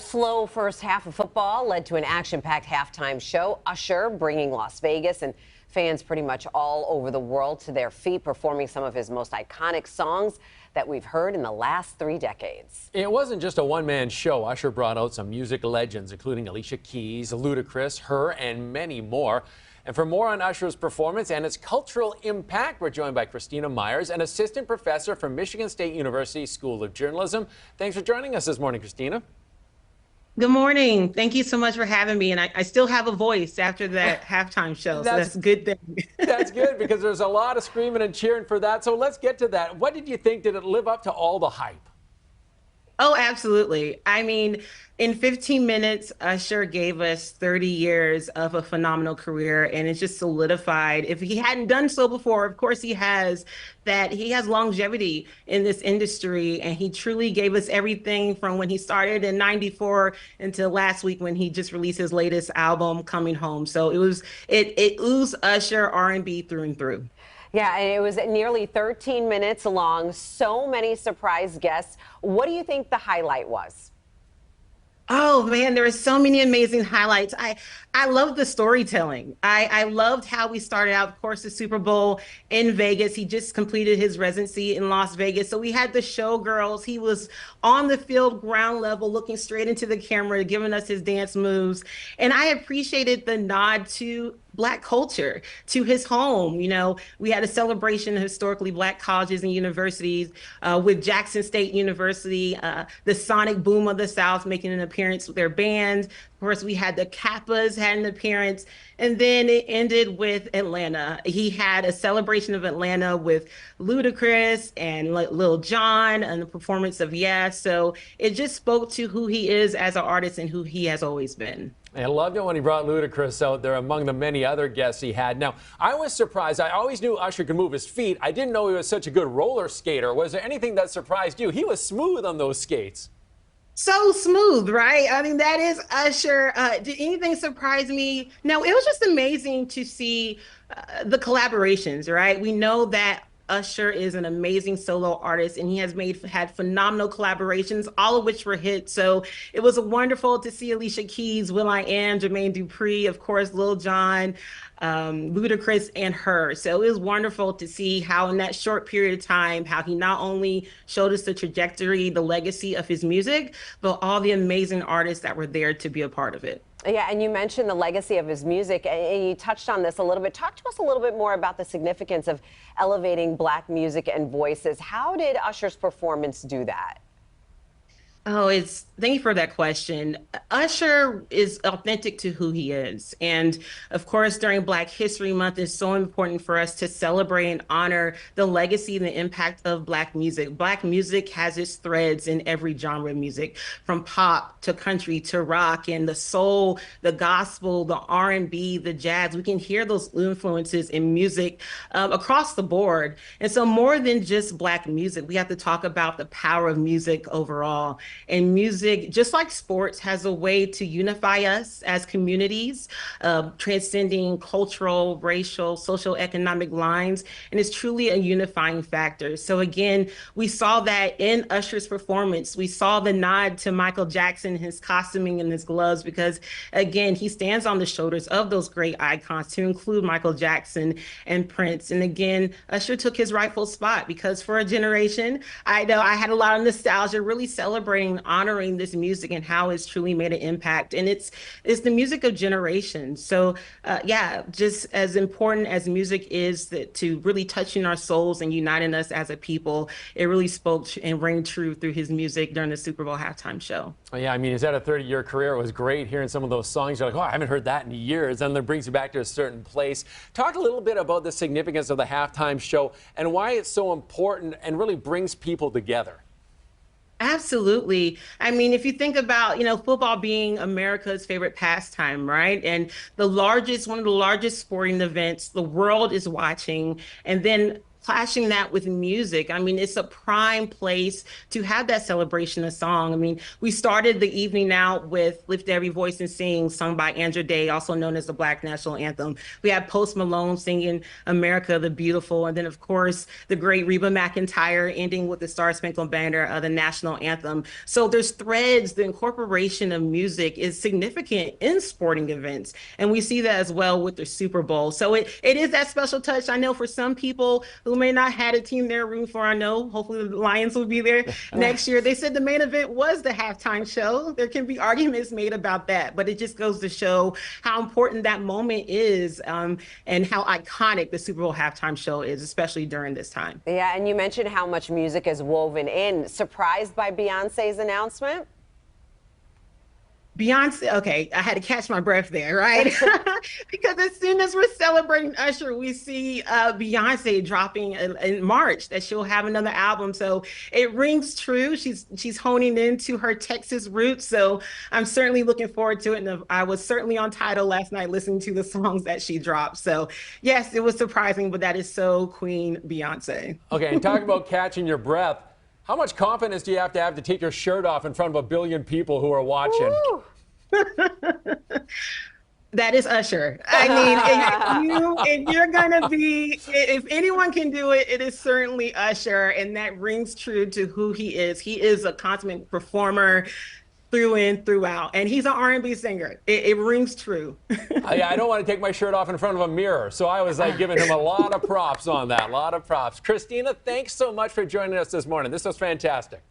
slow first half of football led to an action-packed halftime show. Usher bringing Las Vegas and fans pretty much all over the world to their feet, performing some of his most iconic songs that we've heard in the last 3 decades. It wasn't just a one-man show. Usher brought out some music legends, including Alicia Keys, Ludacris, her, and many more. And for more on Usher's performance and its cultural impact, we're joined by Christina Myers, an assistant professor from Michigan State University School of Journalism. Thanks for joining us this morning, Christina. Good morning. Thank you so much for having me. And I still have a voice after that halftime show, so that's a good thing. That's good, because there's a lot of screaming and cheering for that. So let's get to that. What did you think? Did it live up to all the hype? Oh, absolutely. I mean, in 15 minutes, Usher gave us 30 years of a phenomenal career, and it's just solidified. If he hadn't done so before, of course he has, that he has longevity in this industry, and he truly gave us everything from when he started in '94 until last week when he just released his latest album, Coming Home. So it oozed Usher R&B through and through. Yeah, and it was nearly 13 minutes long. So many surprise guests. What do you think the highlight was? Oh man, there are so many amazing highlights. I love the storytelling. I loved how we started out, of course, the Super Bowl in Vegas. He just completed his residency in Las Vegas. So we had the showgirls. He was on the field, ground level, looking straight into the camera, giving us his dance moves. And I appreciated the nod to Black culture, to his home. You know, we had a celebration of historically Black colleges and universities with Jackson State University, the Sonic Boom of the South making an appearance with their band. Of course, we had the Kappas had an appearance, and then it ended with Atlanta. He had a celebration of Atlanta with Ludacris and Lil Jon and the performance of Yeah. So it just spoke to who he is as an artist and who he has always been. I loved it when he brought Ludacris out there among the many other guests he had. Now, I was surprised. I always knew Usher could move his feet. I didn't know he was such a good roller skater. Was there anything that surprised you? He was smooth on those skates. So smooth, right? I mean, that is Usher. Did anything surprise me? No, it was just amazing to see the collaborations, right? We know that Usher is an amazing solo artist, and he has had phenomenal collaborations, all of which were hits. So it was wonderful to see Alicia Keys, will.i.am, Jermaine Dupri, of course, Lil Jon, Ludacris, and her. So it was wonderful to see how in that short period of time, how he not only showed us the trajectory, the legacy of his music, but all the amazing artists that were there to be a part of it. Yeah, and you mentioned the legacy of his music, and you touched on this a little bit. Talk to us a little bit more about the significance of elevating Black music and voices. How did Usher's performance do that? Oh, thank you for that question. Usher is authentic to who he is. And of course, during Black History Month, it's so important for us to celebrate and honor the legacy and the impact of Black music. Black music has its threads in every genre of music, from pop to country to rock, and the soul, the gospel, the R&B, the jazz. We can hear those influences in music across the board. And so more than just Black music, we have to talk about the power of music overall. And music, just like sports, has a way to unify us as communities, transcending cultural, racial, social, economic lines, and it's truly a unifying factor. So again, we saw that in Usher's performance. We saw the nod to Michael Jackson, his costuming and his gloves, because again, he stands on the shoulders of those great icons, to include Michael Jackson and Prince. And again, Usher took his rightful spot, because for a generation, I know I had a lot of nostalgia, really celebrating, honoring this music and how it's truly made an impact. And it's the music of generations. So yeah, just as important as music is to really touching our souls and uniting us as a people, it really spoke and rang true through his music during the Super Bowl halftime show. Oh, yeah, I mean, he's had a 30-year career. It was great hearing some of those songs. You're like, oh, I haven't heard that in years. And that brings you back to a certain place. Talk a little bit about the significance of the halftime show and why it's so important and really brings people together. Absolutely. I mean, if you think about, football being America's favorite pastime, right? And one of the largest sporting events the world is watching, and then clashing that with music. I mean, it's a prime place to have that celebration of song. I mean, we started the evening out with Lift Every Voice and Sing, sung by Andra Day, also known as the Black National Anthem. We had Post Malone singing America the Beautiful. And then, of course, the great Reba McEntire ending with the Star Spangled Banner of the national anthem. So there's threads. The incorporation of music is significant in sporting events. And we see that as well with the Super Bowl. So it is that special touch. I know for some people who may not have a team they're rooting for, I know hopefully the Lions will be there next year. They said the main event was the halftime show. There can be arguments made about that, but it just goes to show how important that moment is, and how iconic the Super Bowl halftime show is, especially during this time. Yeah, and you mentioned how much music is woven in. Surprised by Beyonce's announcement? Beyonce, okay, I had to catch my breath there, right? Because as soon as we're celebrating Usher, we see Beyonce dropping in March that she'll have another album. So it rings true. She's honing into her Texas roots. So I'm certainly looking forward to it. And I was certainly on Tidal last night listening to the songs that she dropped. So yes, it was surprising, but that is so Queen Beyonce. Okay, and talk about catching your breath. How much confidence do you have to take your shirt off in front of 1 billion people who are watching? That is Usher. I mean, if you're gonna be, if anyone can do it, it is certainly Usher, and that rings true to who he is. He is a consummate performer through and throughout, and he's an R&B singer. It rings true. I don't want to take my shirt off in front of a mirror, so I was like giving him a lot of props on that, a lot of props. Christina, thanks so much for joining us this morning. This was fantastic.